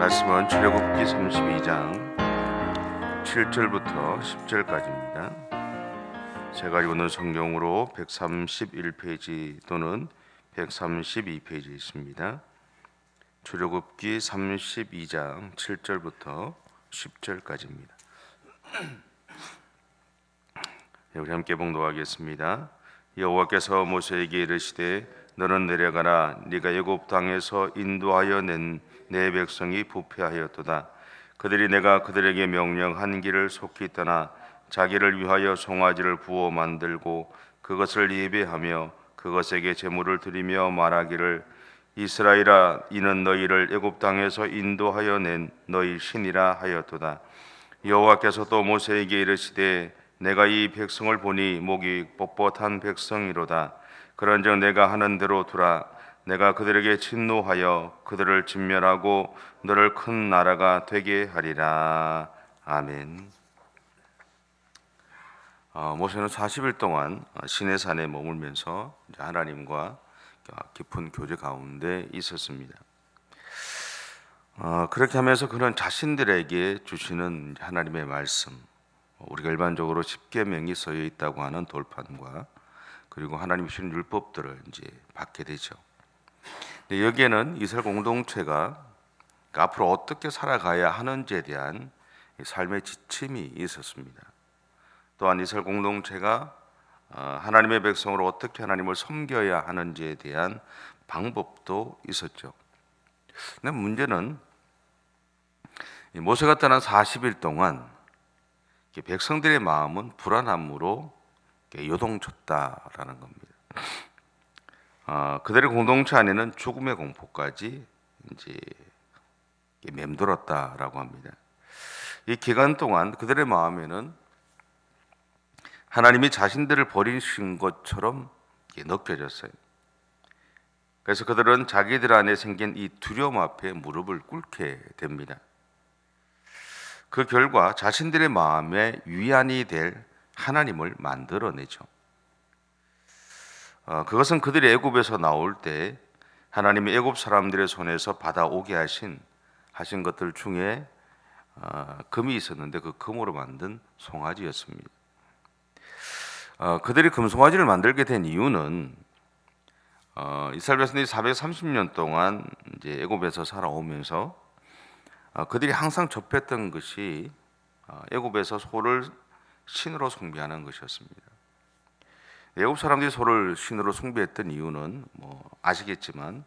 말씀은 출애굽기 32장 7절부터 10절까지입니다. 제가 가지고 있는 성경으로 131페이지 또는 132페이지 있습니다. 출애굽기 32장 7절부터 10절까지입니다. 우리 함께 봉독하겠습니다. 여호와께서 모세에게 이르시되 너는 내려가라. 네가 애굽 땅에서 인도하여 낸 내 백성이 부패하였도다. 그들이 내가 그들에게 명령한 길을 속히 떠나 자기를 위하여 송아지를 부어 만들고 그것을 예배하며 그것에게 제물을 드리며 말하기를 이스라엘아, 이는 너희를 애굽 땅에서 인도하여 낸 너희 신이라 하였도다. 여호와께서 또 모세에게 이르시되 내가 이 백성을 보니 목이 뻣뻣한 백성이로다. 그런즉 내가 하는 대로 두라. 내가 그들에게 진노하여 그들을 진멸하고 너를 큰 나라가 되게 하리라. 아멘. 모세는 40일 동안 시내산에 머물면서 하나님과 깊은 교제 가운데 있었습니다. 그렇게 하면서 그는 자신들에게 주시는 하나님의 말씀, 우리가 일반적으로 십계명이 써여 있다고 하는 돌판과 그리고 하나님 주신 율법들을 이제 받게 되죠. 여기에는 이스라엘 공동체가 앞으로 어떻게 살아가야 하는지에 대한 삶의 지침이 있었습니다. 또한 이스라엘 공동체가 하나님의 백성으로 어떻게 하나님을 섬겨야 하는지에 대한 방법도 있었죠. 근데 문제는 모세가 떠난 40일 동안 백성들의 마음은 불안함으로 요동쳤다라는 겁니다. 그들의 공동체 안에는 죽음의 공포까지 이제 맴돌았다라고 합니다. 이 기간 동안 그들의 마음에는 하나님이 자신들을 버리신 것처럼 느껴졌어요. 그래서 그들은 자기들 안에 생긴 이 두려움 앞에 무릎을 꿇게 됩니다. 그 결과 자신들의 마음에 위안이 될 하나님을 만들어내죠. 그것은 그들이 애굽에서 나올 때 하나님이 애굽 사람들의 손에서 받아오게 하신 것들 중에 금이 있었는데 그 금으로 만든 송아지였습니다. 그들이 금송아지를 만들게 된 이유는 이스라엘 백성들이 430년 동안 이제 애굽에서 살아오면서 그들이 항상 접했던 것이 애굽에서 소를 신으로 숭배하는 것이었습니다. 애굽 사람들이 소를 신으로 숭배했던 이유는 아시겠지만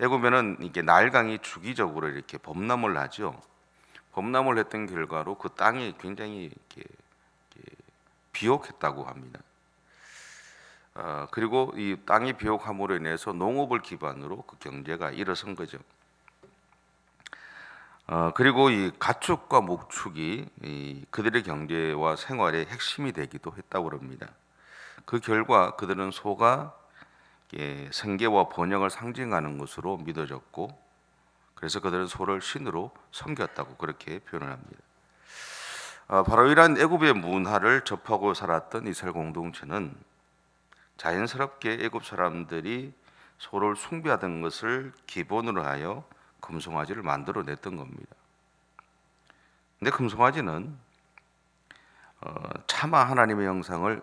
애굽에는 이게 나일강이 주기적으로 이렇게 범람을 하죠. 범람을 했던 결과로 그 땅이 굉장히 이렇게 비옥했다고 합니다. 그리고 이 땅이 비옥함으로 인해서 농업을 기반으로 그 경제가 일어선 거죠. 그리고 이 가축과 목축이 그들의 경제와 생활의 핵심이 되기도 했다고 합니다. 그 결과 그들은 소가 생계와 번영을 상징하는 것으로 믿어졌고, 그래서 그들은 소를 신으로 섬겼다고 그렇게 표현을 합니다. 바로 이러한 애굽의 문화를 접하고 살았던 이스라엘 공동체는 자연스럽게 애굽 사람들이 소를 숭배하던 것을 기본으로 하여 금송아지를 만들어냈던 겁니다. 근데 금송아지는 차마 하나님의 형상을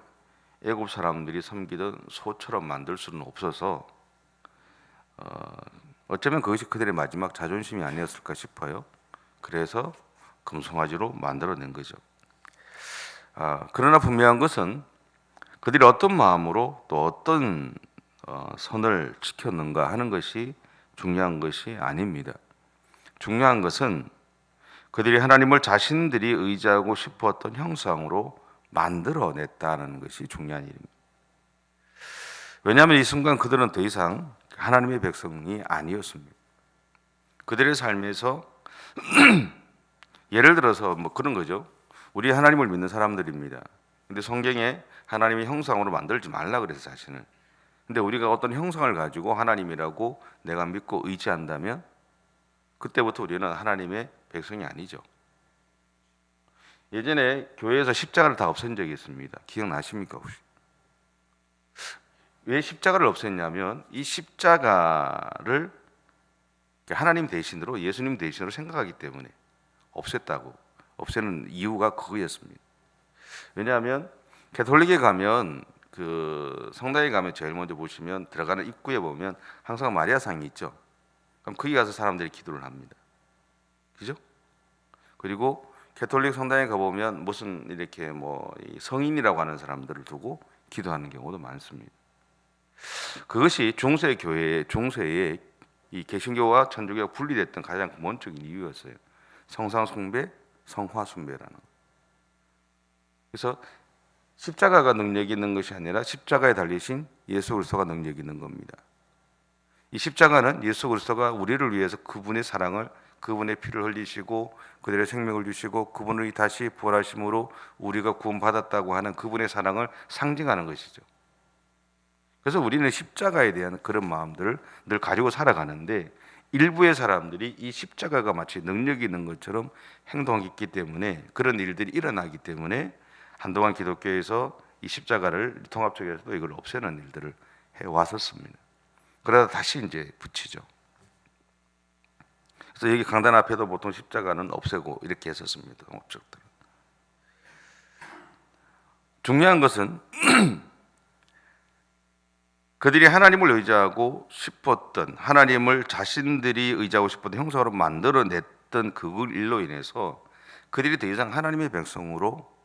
애굽 사람들이 섬기던 소처럼 만들 수는 없어서 어쩌면 그것이 그들의 마지막 자존심이 아니었을까 싶어요. 그래서 금송아지로 만들어낸 거죠. 그러나 분명한 것은 그들이 어떤 마음으로 또 어떤 선을 지켰는가 하는 것이 중요한 것이 아닙니다. 중요한 것은 그들이 하나님을 자신들이 의지하고 싶었던 형상으로 만들어냈다는 것이 중요한 일입니다. 왜냐하면 이 순간 그들은 더 이상 하나님의 백성이 아니었습니다. 그들의 삶에서 예를 들어서 그런 거죠. 우리 하나님을 믿는 사람들입니다. 근데 성경에 하나님의 형상으로 만들지 말라 그래서 자신을. 근데 우리가 어떤 형상을 가지고 하나님이라고 내가 믿고 의지한다면 그때부터 우리는 하나님의 백성이 아니죠. 예전에 교회에서 십자가를 다 없앤 적이 있습니다. 기억나십니까 혹시? 왜 십자가를 없앴냐면 이 십자가를 하나님 대신으로, 예수님 대신으로 생각하기 때문에 없앴다고. 없애는 이유가 그거였습니다. 왜냐하면 가톨릭에 가면 그 성당에 가면 제일 먼저 보시면 들어가는 입구에 보면 항상 마리아상이 있죠. 그럼 거기 가서 사람들이 기도를 합니다. 그죠? 그리고 가톨릭 성당에 가보면 무슨 이렇게 뭐 성인이라고 하는 사람들을 두고 기도하는 경우도 많습니다. 그것이 중세 교회, 중세에 이 개신교와 천주교가 분리됐던 가장 근본적인 이유였어요. 성상 숭배, 성화 숭배라는. 그래서 십자가가 능력 있는 것이 아니라 십자가에 달리신 예수 그리스도가 능력 있는 겁니다. 이 십자가는 예수 그리스도가 우리를 위해서 그분의 사랑을, 그분의 피를 흘리시고 그들의 생명을 주시고 그분을 다시 부활하심으로 우리가 구원받았다고 하는 그분의 사랑을 상징하는 것이죠. 그래서 우리는 십자가에 대한 그런 마음들을 늘 가지고 살아가는데, 일부의 사람들이 이 십자가가 마치 능력이 있는 것처럼 행동했기 때문에, 그런 일들이 일어나기 때문에 한동안 기독교에서 이 십자가를 통합적에서도 이걸 없애는 일들을 해왔었습니다. 그러다 다시 이제 붙이죠. 그래서 여기 강단 앞에도 보통 십자가는 없애고 이렇게 했었습니다. 통합적들. 중요한 것은 그들이 하나님을 의지하고 싶었던, 하나님을 자신들이 의지하고 싶었던 형상으로 만들어냈던 그 일로 인해서 그들이 더 이상 하나님의 백성으로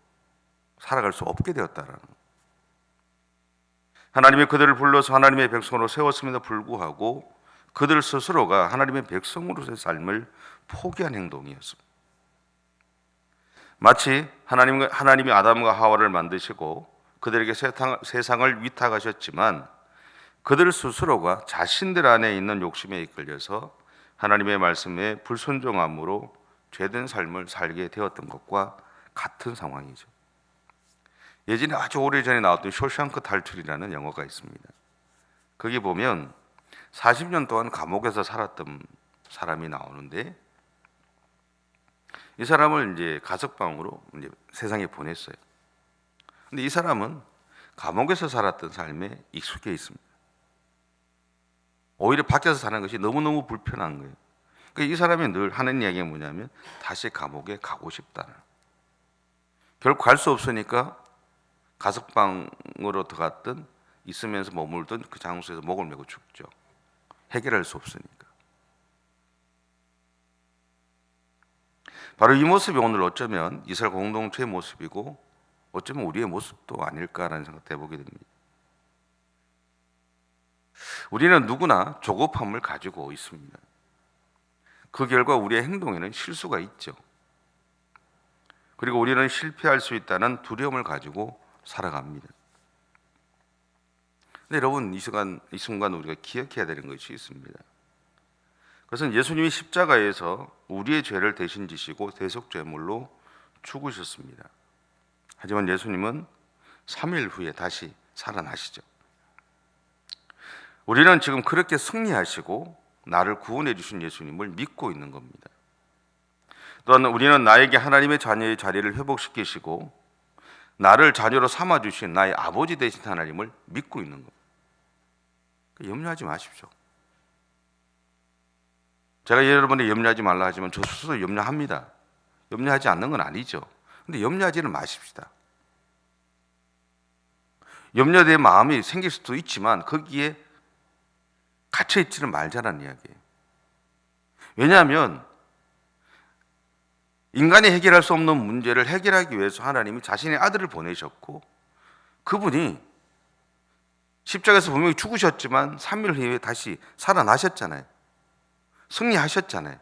살아갈 수 없게 되었다라는. 하나님이 그들을 불러서 하나님의 백성으로 세웠음에도 불구하고 그들 스스로가 하나님의 백성으로서의 삶을 포기한 행동이었습니다. 마치 하나님이 아담과 하와를 만드시고 그들에게 세상을 위탁하셨지만 그들 스스로가 자신들 안에 있는 욕심에 이끌려서 하나님의 말씀에 불순종함으로 죄된 삶을 살게 되었던 것과 같은 상황이죠. 예전에 아주 오래전에 나왔던 쇼샹크 탈출이라는 영화가 있습니다. 거기 보면 40년 동안 감옥에서 살았던 사람이 나오는데, 이 사람을 이제 가석방으로 이제 세상에 보냈어요. 근데 이 사람은 감옥에서 살았던 삶에 익숙해 있습니다. 오히려 밖에서 사는 것이 너무너무 불편한 거예요. 그러니까 이 사람이 늘 하는 이야기가 뭐냐면 다시 감옥에 가고 싶다는. 결국 갈 수 없으니까 가석방으로 들어갔든 있으면서 머물던 그 장소에서 목을 메고 죽죠. 해결할 수 없으니까. 바로 이 모습이 오늘 어쩌면 이스라엘 공동체의 모습이고 어쩌면 우리의 모습도 아닐까라는 생각도 해보게 됩니다. 우리는 누구나 조급함을 가지고 있습니다. 그 결과 우리의 행동에는 실수가 있죠. 그리고 우리는 실패할 수 있다는 두려움을 가지고 살아갑니다. 근데 여러분, 이 순간 우리가 기억해야 되는 것이 있습니다. 그것은 예수님이 십자가에서 우리의 죄를 대신 지시고 대속죄물로 죽으셨습니다. 하지만 예수님은 3일 후에 다시 살아나시죠. 우리는 지금 그렇게 승리하시고 나를 구원해 주신 예수님을 믿고 있는 겁니다. 또한 우리는 나에게 하나님의 자녀의 자리를 회복시키시고 나를 자녀로 삼아주신 나의 아버지 되신 하나님을 믿고 있는 겁니다. 염려하지 마십시오. 제가 여러분이 염려하지 말라 하지만 저 스스로 염려합니다. 염려하지 않는 건 아니죠. 근데 염려하지는 마십시다. 염려된 마음이 생길 수도 있지만 거기에 갇혀 있지는 말자라는 이야기예요. 왜냐하면 인간이 해결할 수 없는 문제를 해결하기 위해서 하나님이 자신의 아들을 보내셨고, 그분이 십자가에서 분명히 죽으셨지만 3일 후에 다시 살아나셨잖아요. 승리하셨잖아요.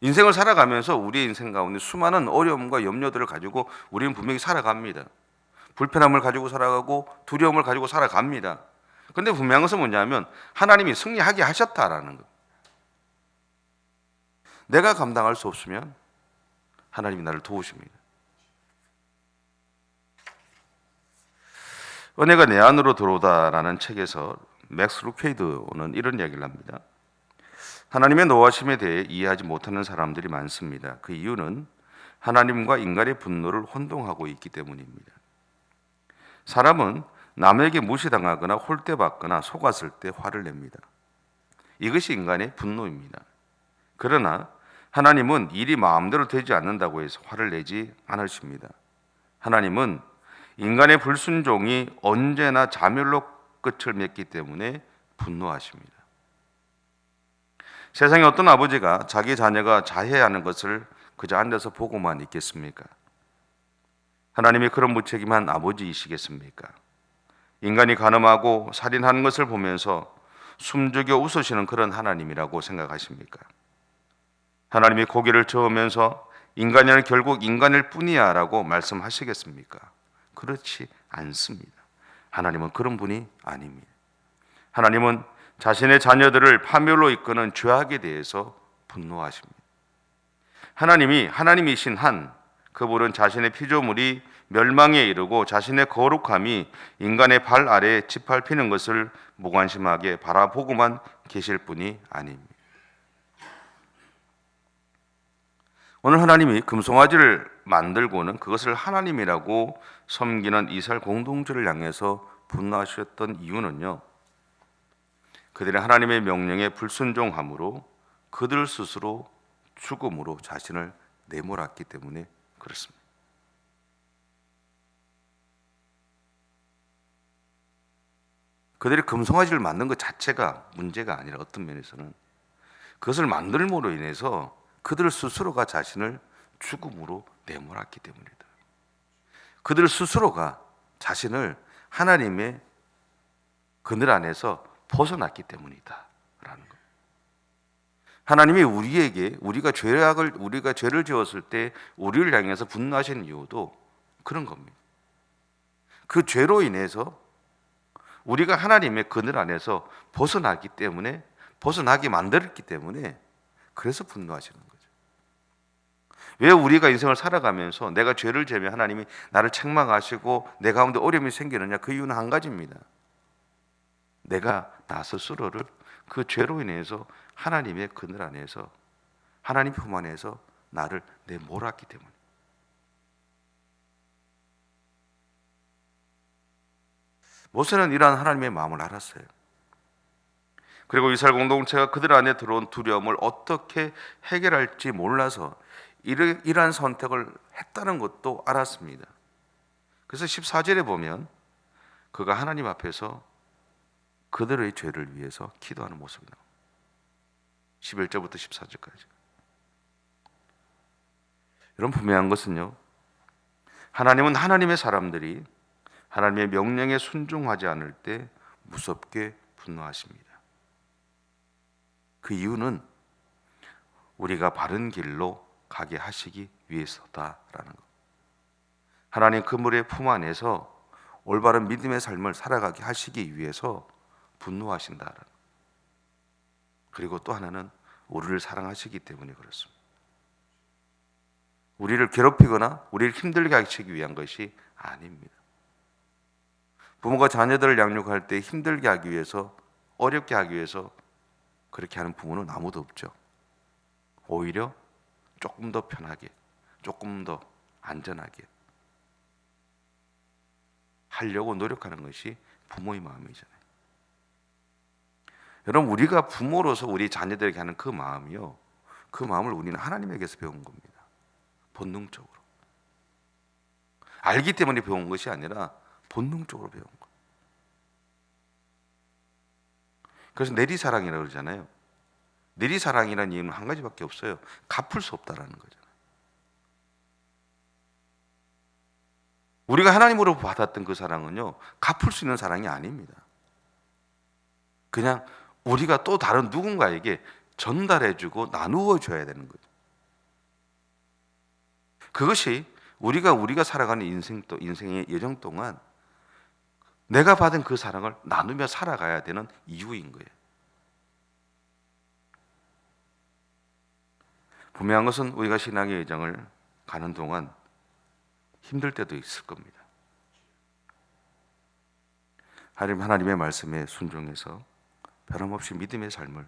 인생을 살아가면서 우리의 인생 가운데 수많은 어려움과 염려들을 가지고 우리는 분명히 살아갑니다. 불편함을 가지고 살아가고 두려움을 가지고 살아갑니다. 그런데 분명한 것은 뭐냐면 하나님이 승리하게 하셨다라는 것. 내가 감당할 수 없으면 하나님이 나를 도우십니다. 은혜가 내 안으로 들어오다라는 책에서 맥스 루케이드는 이런 이야기를 합니다. 하나님의 노하심에 대해 이해하지 못하는 사람들이 많습니다. 그 이유는 하나님과 인간의 분노를 혼동하고 있기 때문입니다. 사람은 남에게 무시당하거나 홀대받거나 속았을 때 화를 냅니다. 이것이 인간의 분노입니다. 그러나 하나님은 일이 마음대로 되지 않는다고 해서 화를 내지 않으십니다. 하나님은 인간의 불순종이 언제나 자멸로 끝을 맺기 때문에 분노하십니다. 세상에 어떤 아버지가 자기 자녀가 자해하는 것을 그저 앉아서 보고만 있겠습니까? 하나님이 그런 무책임한 아버지이시겠습니까? 인간이 간음하고 살인하는 것을 보면서 숨죽여 웃으시는 그런 하나님이라고 생각하십니까? 하나님이 고개를 저으면서 인간이란 결국 인간일 뿐이야 라고 말씀하시겠습니까? 그렇지 않습니다. 하나님은 그런 분이 아닙니다. 하나님은 자신의 자녀들을 파멸로 이끄는 죄악에 대해서 분노하십니다. 하나님이 하나님이신 한 그분은 자신의 피조물이 멸망에 이르고 자신의 거룩함이 인간의 발 아래에 짓밟히는 것을 무관심하게 바라보고만 계실 분이 아닙니다. 오늘 하나님이 금송아지를 만들고는 그것을 하나님이라고 섬기는 이스라엘 공동체를 향해서 분노하셨던 이유는요, 그들의 하나님의 명령에 불순종함으로 그들 스스로 죽음으로 자신을 내몰았기 때문에 그렇습니다. 그들이 금송아지를 만든 것 자체가 문제가 아니라 어떤 면에서는 그것을 만들므로 인해서 그들 스스로가 자신을 죽음으로 내몰았기 때문이다. 그들 스스로가 자신을 하나님의 그늘 안에서 벗어났기 때문이다 라는 것. 하나님이 우리에게 우리가 죄를 지었을 때 우리를 향해서 분노하시는 이유도 그런 겁니다. 그 죄로 인해서 우리가 하나님의 그늘 안에서 벗어나기 때문에, 벗어나게 만들었기 때문에 그래서 분노하시는 거죠. 왜 우리가 인생을 살아가면서 내가 죄를 지으면 하나님이 나를 책망하시고 내 가운데 어려움이 생기느냐? 그 이유는 한 가지입니다. 내가 나 스스로를 그 죄로 인해서 하나님의 그늘 안에서, 하나님 품 안에서 나를 내몰았기 때문에. 모세는 이러한 하나님의 마음을 알았어요. 그리고 이스라엘 공동체가 그들 안에 들어온 두려움을 어떻게 해결할지 몰라서 이러한 선택을 했다는 것도 알았습니다. 그래서 14절에 보면 그가 하나님 앞에서 그들의 죄를 위해서 기도하는 모습이 나옵니다. 11절부터 14절까지. 여러분, 분명한 것은요, 하나님은 하나님의 사람들이 하나님의 명령에 순종하지 않을 때 무섭게 분노하십니다. 그 이유는 우리가 바른 길로 가게 하시기 위해서다라는 것. 하나님 그물의 품 안에서 올바른 믿음의 삶을 살아가게 하시기 위해서 분노하신다라는 것. 그리고 또 하나는 우리를 사랑하시기 때문에 그렇습니다. 우리를 괴롭히거나 우리를 힘들게 하시기 위한 것이 아닙니다. 부모가 자녀들을 양육할 때 힘들게 하기 위해서, 어렵게 하기 위해서 그렇게 하는 부모는 아무도 없죠. 오히려 조금 더 편하게, 조금 더 안전하게 하려고 노력하는 것이 부모의 마음이잖아요. 여러분, 우리가 부모로서 우리 자녀들에게 하는 그 마음이요, 그 마음을 우리는 하나님에게서 배운 겁니다. 본능적으로. 알기 때문에 배운 것이 아니라 본능적으로 배운 거예요. 그래서 내리사랑이라고 그러잖아요. 내리사랑이라는 이유는 한 가지밖에 없어요. 갚을 수 없다라는 거잖아요. 우리가 하나님으로 받았던 그 사랑은요, 갚을 수 있는 사랑이 아닙니다. 그냥 우리가 또 다른 누군가에게 전달해주고 나누어 줘야 되는 거죠. 그것이 우리가 살아가는 인생의 여정 동안 내가 받은 그 사랑을 나누며 살아가야 되는 이유인 거예요. 분명한 것은 우리가 신앙의 여정을 가는 동안 힘들 때도 있을 겁니다. 하나님의 말씀에 순종해서 변함없이 믿음의 삶을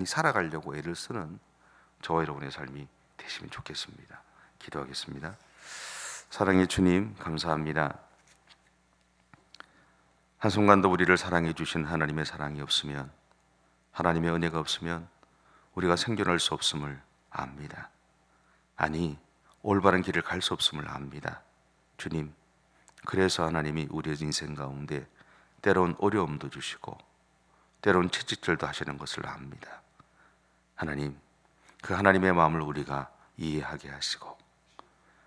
살아가려고 애를 쓰는 저와 여러분의 삶이 되시면 좋겠습니다. 기도하겠습니다. 사랑의 주님, 감사합니다. 한순간도 우리를 사랑해 주신 하나님의 사랑이 없으면 하나님의 은혜가 없으면 우리가 생존할 수 없음을 압니다. 아니, 올바른 길을 갈 수 없음을 압니다. 주님, 그래서 하나님이 우리의 인생 가운데 때론 어려움도 주시고 때론 채찍질도 하시는 것을 압니다. 하나님, 그 하나님의 마음을 우리가 이해하게 하시고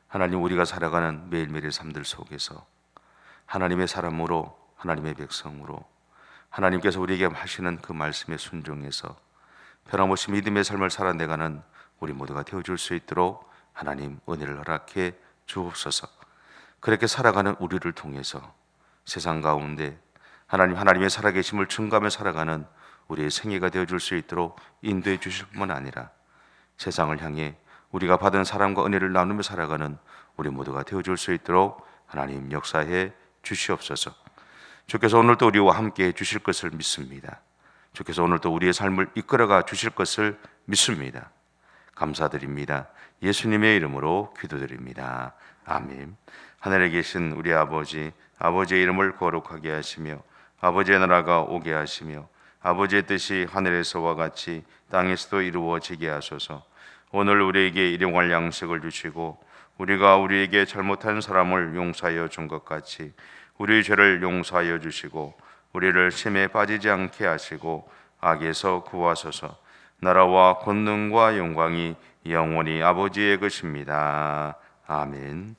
하나님, 우리가 살아가는 매일매일의 삶들 속에서 하나님의 사람으로, 하나님의 백성으로 하나님께서 우리에게 하시는 그 말씀에 순종해서 변함없이 믿음의 삶을 살아내가는 우리 모두가 되어줄 수 있도록 하나님 은혜를 허락해 주옵소서. 그렇게 살아가는 우리를 통해서 세상 가운데 하나님의 살아계심을 증거하며 살아가는 우리의 생애가 되어줄 수 있도록 인도해 주실 뿐만 아니라 세상을 향해 우리가 받은 사랑과 은혜를 나누며 살아가는 우리 모두가 되어줄 수 있도록 하나님 역사해 주시옵소서. 주께서 오늘도 우리와 함께 해 주실 것을 믿습니다. 주께서 오늘도 우리의 삶을 이끌어가 주실 것을 믿습니다. 감사드립니다. 예수님의 이름으로 기도드립니다. 아멘. 하늘에 계신 우리 아버지, 아버지의 이름을 거룩하게 하시며 아버지의 나라가 오게 하시며 아버지의 뜻이 하늘에서와 같이 땅에서도 이루어지게 하소서. 오늘 우리에게 일용할 양식을 주시고 우리가 우리에게 잘못한 사람을 용서하여 준 것 같이 우리의 죄를 용서하여 주시고 우리를 시험에 빠지지 않게 하시고 악에서 구하소서. 나라와 권능과 영광이 영원히 아버지의 것입니다. 아멘.